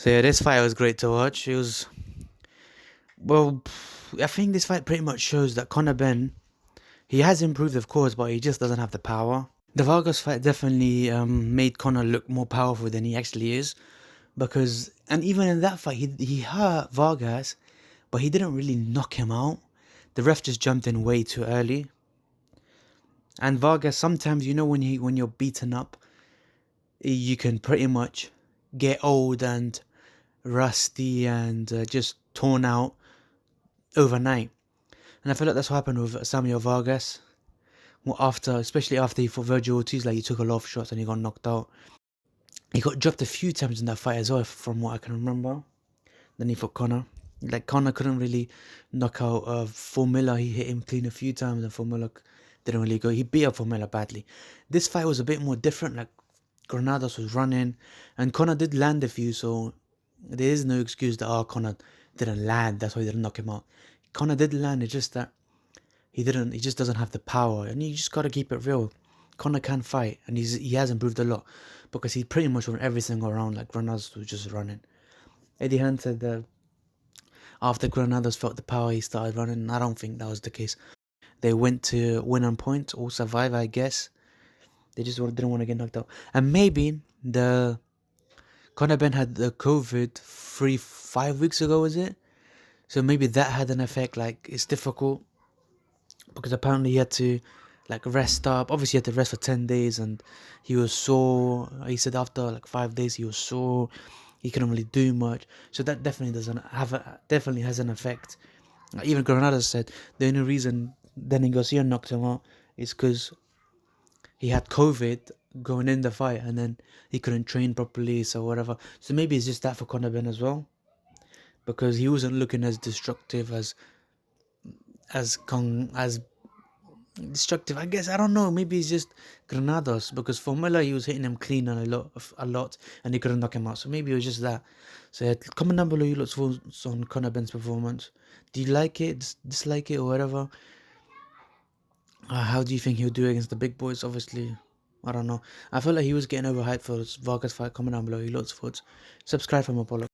So yeah, this fight was great to watch. It was well, I think this fight pretty much shows that Conor Benn, he has improved, of course, but he just doesn't have the power. The Vargas fight definitely made Conor look more powerful than he actually is, because and even in that fight, he hurt Vargas, but he didn't really knock him out. The ref just jumped in way too early. And Vargas, sometimes when you're beaten up, you can pretty much get old and rusty and just torn out overnight. And I feel like that's what happened with Samuel Vargas. Well, especially after he fought Virgil Ortiz, like he took a lot of shots and he got knocked out. He got dropped a few times in that fight as well, from what I can remember. Then he fought Conor. Like Conor couldn't really knock out Formula. He hit him clean a few times, and Formula didn't really go. He beat up Formula badly. This fight was a bit more different. Like Granados was running, and Conor did land a few, so there is no excuse that Conor didn't land. That's why he didn't knock him out. Conor did land. It's just that he didn't. He just doesn't have the power, and you just gotta keep it real. Conor can fight, and he has improved a lot because he pretty much won every single round. Like Granados was just running. Eddie Hearn said that after Granados felt the power, he started running. I don't think that was the case. They went to win on points or survive, I guess. They just didn't want to get knocked out. And maybe the Conor Benn had the COVID 5 weeks ago, was it? So maybe that had an effect. Like it's difficult because apparently he had to like rest up. Obviously, he had to rest for 10 days, and he was sore. He said after like 5 days he was sore. He couldn't really do much. So that definitely has an effect. Even Granados said the only reason Danny Garcia knocked him out is because he had COVID going in the fight, and then he couldn't train properly, so whatever. So maybe it's just that for Conor Benn as well, because he wasn't looking as destructive as destructive. I guess I don't know. Maybe it's just Granados, because Formula he was hitting him clean and a lot, and he couldn't knock him out. So maybe it was just that. So yeah, comment down below your thoughts on Conor Benn's performance. Do you like it, dislike it, or whatever? How do you think he'll do against the big boys? Obviously, I don't know. I feel like he was getting overhyped for his Vargas fight. Comment down below your thoughts. Subscribe for more.